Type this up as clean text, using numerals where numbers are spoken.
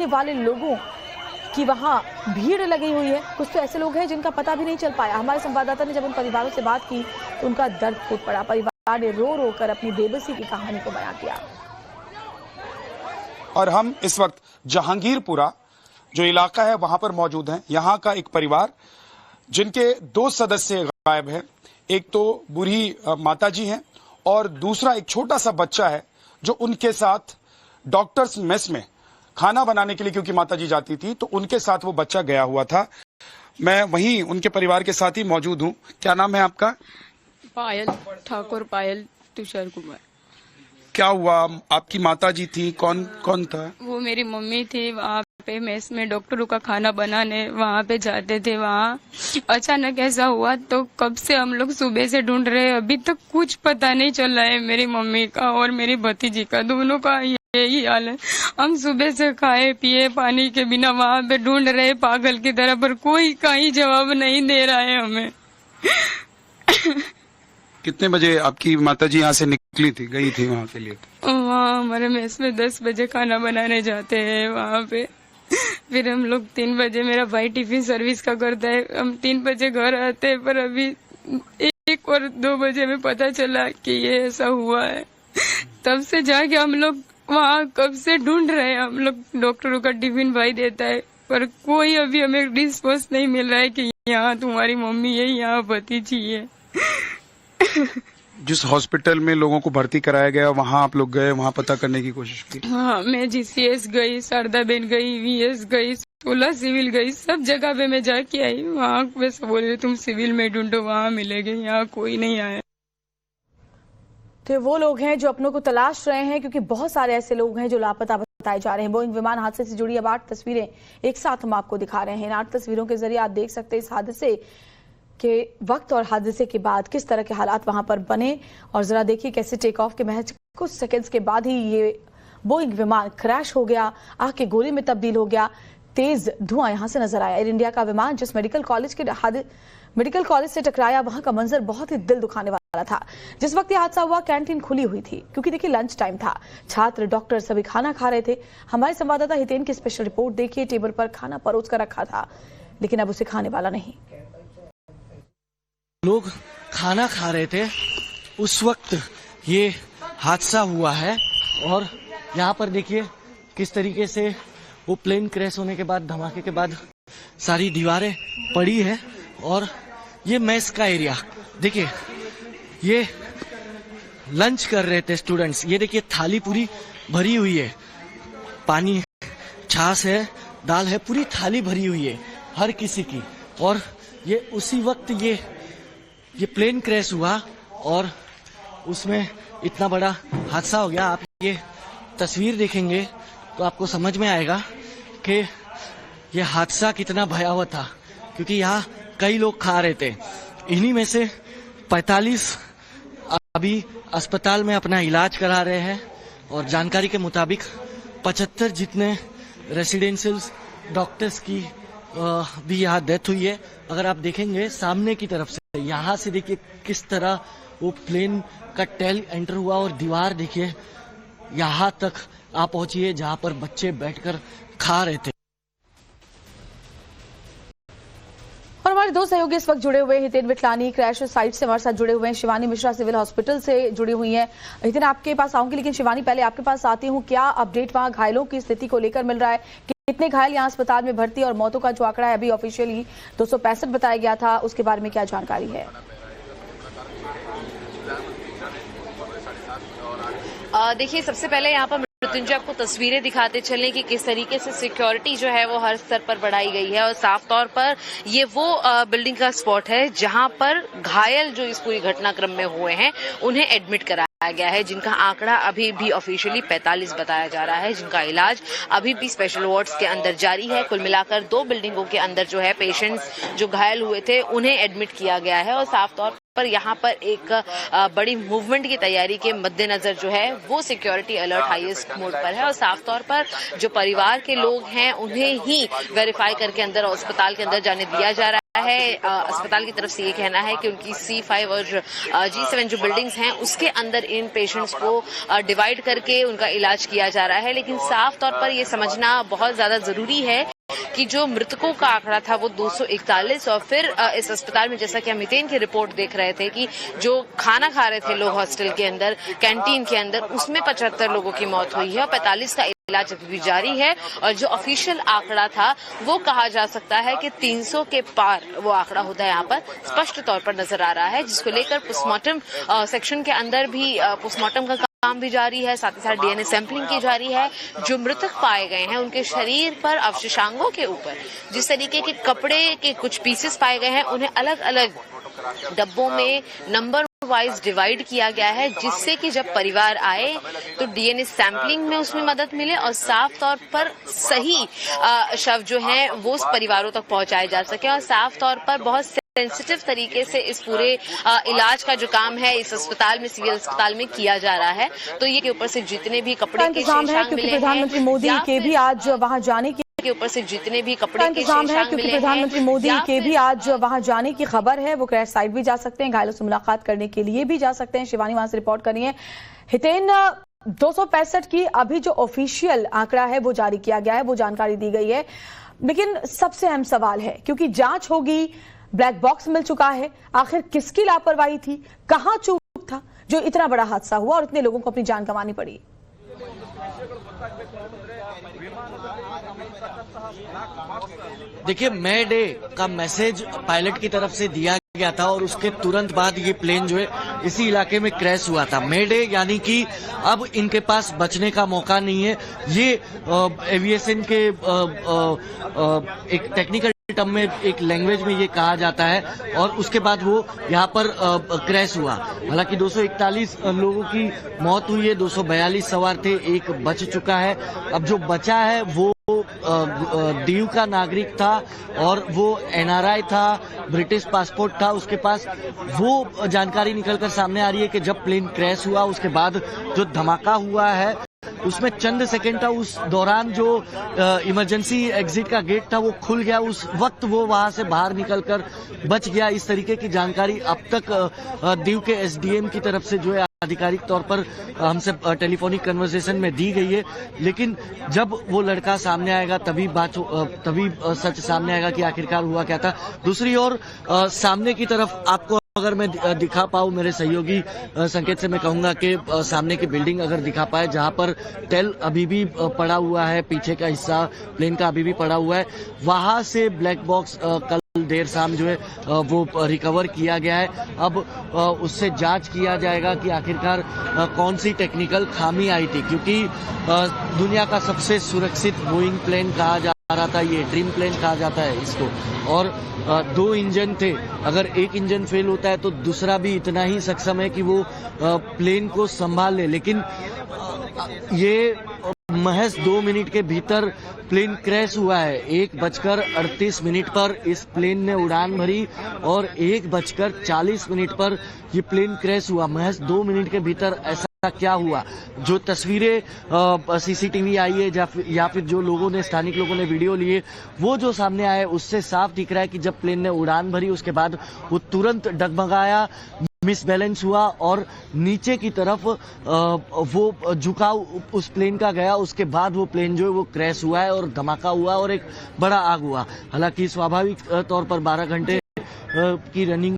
वाले लोगों की वहां भीड़ लगी हुई है। कुछ तो ऐसे लोग हैं जिनका पता भी नहीं चल पाया। हमारे संवाददाता ने जब उन परिवारों से बात की तो उनका दर्द फूट पड़ा। परिवार ने रो रो कर अपनी बेबसी की कहानी को बयां किया। और हम इस वक्त जहांगीरपुरा जो इलाका है वहां पर मौजूद हैं। यहाँ का एक परिवार जिनके 2 सदस्य गायब हैं। एक तो बूढ़ी माताजी हैं और दूसरा एक छोटा सा बच्चा है जो उनके साथ डॉक्टर्स मेस में खाना बनाने के लिए, क्योंकि माताजी जाती थी, तो उनके साथ वो बच्चा गया हुआ था। मैं वहीं उनके परिवार के साथ ही मौजूद हूँ। क्या नाम है आपका? पायल ठाकुर, पायल तुषार कुमार। क्या हुआ? आपकी माताजी थी, कौन कौन था? वो मेरी मम्मी थी। वहाँ पे मेस में डॉक्टरों का खाना बनाने वहाँ पे जाते थे। वहाँ अचानक ऐसा हुआ तो कब से हम लोग सुबह से ढूंढ रहे हैं। अभी तक कुछ पता नहीं चल रहा है। मेरी मम्मी का और मेरी भतीजी का, दोनों का यही हाल है। हम सुबह से खाए पिए पानी के बिना वहाँ पे ढूंढ रहे पागल की तरह, पर कोई कहीं जवाब नहीं दे रहा है हमें। कितने बजे आपकी माताजी यहाँ से निकली थी, गई थी वहाँ के लिए? वहाँ हमारे मेस में 10 बजे खाना बनाने जाते हैं वहाँ पे। फिर हम लोग 3 बजे, मेरा भाई टिफिन सर्विस का करता है, हम 3 बजे घर आते हैं। पर अभी 1 और 2 बजे में पता चला कि ये ऐसा हुआ है। तब से जाके हम लोग वहाँ कब से ढूंढ रहे हैं। हम लोग डॉक्टरों का टिफिन भाई देता है, पर कोई अभी हमें रिस्पॉन्स नहीं मिल रहा है कि यहाँ तुम्हारी मम्मी है, यहाँ भतीजी है। जिस हॉस्पिटल में लोगों को भर्ती कराया गया वहाँ आप लोग गए, वहाँ पता करने की कोशिश की? हाँ, मैं GCS गई, शारदा बेन गई, VS गई, 16 सिविल गई, सब जगह पे मैं जाके आई। वहाँ वैसे बोले तुम सिविल में ढूंढो, वहाँ मिलेंगे, यहाँ कोई नहीं आया। तो वो लोग हैं जो अपनों को तलाश रहे हैं, क्योंकि बहुत सारे ऐसे लोग हैं जो लापता बताए जा रहे हैं। बोइंग विमान हादसे से जुड़ी अब 8 तस्वीरें एक साथ हम आपको दिखा रहे हैं। इन 8 तस्वीरों के जरिए आप देख सकते हैं इस हादसे के वक्त और हादसे के बाद किस तरह के हालात वहां पर बने। और जरा देखिए कैसे टेक ऑफ के महज कुछ सेकंड्स के बाद ही ये बोइंग विमान क्रैश हो गया, आग के गोले में तब्दील हो गया। तेज धुआं यहां से नजर आया। एयर इंडिया का विमान जिस मेडिकल कॉलेज से टकराया, वहां का मंजर बहुत ही दिल दुखाने वाला था। जिस वक्त ये हादसा हुआ कैंटीन खुली हुई थी, क्योंकि देखिए लंच टाइम था। छात्र, डॉक्टर सभी खाना खा रहे थे। हमारे संवाददाता हितेन की स्पेशल रिपोर्ट देखिए। टेबल पर खाना परोस कर रखा था, लेकिन अब उसे खाने वाला नहीं। लोग खाना खा रहे थे, उस वक्त ये हादसा हुआ है। और यहाँ पर देखिए किस तरीके से वो प्लेन क्रैश होने के बाद, धमाके के बाद सारी दीवारें पड़ी है। और ये मेस का एरिया देखिए, ये लंच कर रहे थे स्टूडेंट्स। ये देखिए थाली पूरी भरी हुई है, पानी, छाछ है, दाल है, पूरी थाली भरी हुई है हर किसी की। और ये उसी वक्त ये प्लेन क्रैश हुआ और उसमें इतना बड़ा हादसा हो गया। आप ये तस्वीर देखेंगे तो आपको समझ में आएगा कि ये हादसा कितना भयावह था, क्योंकि यहाँ कई लोग खा रहे थे। इन्हीं में से 45 अभी अस्पताल में अपना इलाज करा रहे हैं। और जानकारी के मुताबिक 75 जितने रेसिडेंशियल डॉक्टर्स की भी यहाँ डेथ हुई है। अगर आप देखेंगे सामने की तरफ से, यहाँ से देखिए किस तरह वो प्लेन का टेल एंटर हुआ। और दीवार देखिए, यहाँ तक आप पहुंचिए जहाँ पर बच्चे बैठकर खा रहे थे। और हमारे 2 सहयोगी इस वक्त जुड़े हुए हैं। हितेन विटलानी क्रैश साइट से हमारे साथ जुड़े हुए हैं। शिवानी मिश्रा सिविल हॉस्पिटल से जुड़ी हुई हैं। हितेन आपके पास आऊंगी, लेकिन शिवानी पहले आपके पास आती हूँ। क्या अपडेट वहां घायलों की स्थिति को लेकर मिल रहा है? कितने घायल यहाँ अस्पताल में भर्ती, और मौतों का जो आंकड़ा है अभी ऑफिशियली 265 बताया गया था, उसके बारे में क्या जानकारी है? देखिए, सबसे पहले यहाँ पर मृत्युंजय आपको तस्वीरें दिखाते चलें कि किस तरीके से सिक्योरिटी जो है वो हर स्तर पर बढ़ाई गई है। और साफ तौर पर ये वो बिल्डिंग का स्पॉट है जहां पर घायल जो इस पूरी घटनाक्रम में हुए हैं उन्हें एडमिट कराया गया है, जिनका आंकड़ा अभी भी ऑफिशियली 45 बताया जा रहा है, जिनका इलाज अभी भी स्पेशल वार्ड्स के अंदर जारी है। कुल मिलाकर 2 बिल्डिंगों के अंदर जो है पेशेंट्स जो घायल हुए थे उन्हें एडमिट किया गया है। और साफ तौर पर यहाँ पर एक बड़ी मूवमेंट की तैयारी के मद्देनजर जो है वो सिक्योरिटी अलर्ट हाईएस्ट मोड पर है। और साफ तौर पर जो परिवार के लोग हैं उन्हें ही वेरीफाई करके अंदर अस्पताल के अंदर जाने दिया जा रहा है। है। अस्पताल की तरफ से ये कहना है कि उनकी C5 और G7 जो बिल्डिंग्स हैं उसके अंदर इन पेशेंट्स को डिवाइड करके उनका इलाज किया जा रहा है, लेकिन साफ तौर पर ये समझना बहुत ज्यादा जरूरी है कि जो मृतकों का आंकड़ा था वो 241 और फिर इस अस्पताल में जैसा कि हम मितेन की रिपोर्ट देख रहे थे कि जो खाना खा रहे थे लोग हॉस्टल के अंदर, कैंटीन के अंदर, उसमें 75 लोगों की मौत हुई है और 45 का इलाज अभी भी जारी है। और जो ऑफिशियल आंकड़ा था वो कहा जा सकता है कि 300 के पार वो आंकड़ा होता है, यहाँ पर स्पष्ट तौर पर नजर आ रहा है, जिसको लेकर पोस्टमार्टम सेक्शन के अंदर भी पोस्टमार्टम का काम भी जारी है, साथ ही साथ DNA सैंपलिंग की जारी है। जो मृतक पाए गए हैं उनके शरीर पर अवशेषांगों के ऊपर जिस तरीके के कपड़े के कुछ पीसेस पाए गए हैं उन्हें अलग अलग डब्बों में नंबर वाइज डिवाइड किया गया है, जिससे कि जब परिवार आए तो DNA सैंपलिंग में उसमें मदद मिले और साफ तौर पर सही शव जो हैं वो उस परिवारों तक पहुंचाए जा सके। और साफ तौर पर बहुत सेंसिटिव तरीके से इस पूरे इलाज का जो काम है इस अस्पताल में, सिविल अस्पताल में किया जा रहा है। तो ये के ऊपर से जितने भी कपड़े के शेषांग मिले हैं, प्रधानमंत्री मोदी के भी आज वहां जाने के ऊपर से जितने भी कपड़े के इंतजाम है, शेषांग क्योंकि मिले हैं, प्रधानमंत्री मोदी के भी आज वहां जाने की खबर है। वो क्रैश साइट भी जा सकते हैं, घायलों से मुलाकात करने के लिए भी जा सकते हैं। शिवानी वहां से रिपोर्ट कर रही है। हितेन, 265 की अभी जो ऑफिशियल आंकड़ा है वो जारी किया गया है, वो जानकारी दी गई है, लेकिन सबसे अहम सवाल है क्योंकि जांच होगी, ब्लैक बॉक्स मिल चुका है, आखिर किसकी लापरवाही थी, कहां चूक था जो इतना बड़ा हादसा हुआ और इतने लोगों को अपनी जान गंवानी पड़ी। देखिए, मे डे का मैसेज पायलट की तरफ से दिया गया था और उसके तुरंत बाद ये प्लेन जो है इसी इलाके में क्रैश हुआ था। मे डे यानी कि अब इनके पास बचने का मौका नहीं है। ये एविएशन के एक टेक्निकल टर्म में, एक लैंग्वेज में ये कहा जाता है। और उसके बाद वो यहाँ पर क्रैश हुआ। हालांकि 241 लोगों की मौत हुई है, 242 सवार थे, एक बच चुका है। अब जो बचा है वो दीव का नागरिक था और वो NRI था, ब्रिटिश पासपोर्ट था उसके पास। वो जानकारी निकलकर सामने आ रही है कि जब प्लेन क्रैश हुआ उसके बाद जो धमाका हुआ है उसमें चंद सेकंड था, उस दौरान जो इमरजेंसी एग्जिट का गेट था वो खुल गया, उस वक्त वो वहां से बाहर निकलकर बच गया। इस तरीके की जानकारी अब तक दीव के SDM की तरफ से जो है आधिकारिक तौर पर हमसे टेलीफोनिक कन्वर्सेशन में दी गई है। लेकिन जब वो लड़का सामने आएगा तभी सच सामने आएगा कि आखिरकार हुआ क्या था। दूसरी ओर सामने की तरफ आपको अगर मैं दिखा पाऊं, मेरे सहयोगी संकेत से मैं कहूंगा कि सामने की बिल्डिंग अगर दिखा पाए, जहां पर टेल अभी भी पड़ा हुआ है, पीछे का हिस्सा प्लेन का अभी भी पड़ा हुआ है, वहां से ब्लैक बॉक्स कल देर शाम जो है वो रिकवर किया गया है। अब उससे जांच किया जाएगा कि आखिरकार कौन सी टेक्निकल खामी आई थी, क्योंकि दुनिया का सबसे सुरक्षित बोइंग प्लेन कहा जा रहा था, ये ड्रीम प्लेन कहा जाता है इसको। और 2 इंजन थे, अगर एक इंजन फेल होता है तो दूसरा भी इतना ही सक्षम है कि वो प्लेन को संभाल ले। लेकिन ये महज 2 मिनट के भीतर प्लेन क्रैश हुआ है। 1:38 पर इस प्लेन ने उड़ान भरी और 1:40 पर ये प्लेन क्रैश हुआ। महज 2 मिनट के भीतर ऐसा क्या हुआ? जो तस्वीरें CCTV आई है या फिर जो लोगों ने, स्थानिक लोगों ने वीडियो लिए, वो जो सामने आए उससे साफ दिख रहा है कि जब प्लेन ने उड़ान भरी उसके बाद वो तुरंत डगमगाया, मिसबैलेंस हुआ और नीचे की तरफ वो झुकाव उस प्लेन का गया। उसके बाद वो प्लेन जो है वो क्रैश हुआ है और धमाका हुआ और एक बड़ा आग हुआ। हालांकि स्वाभाविक तौर पर 12 घंटे की रनिंग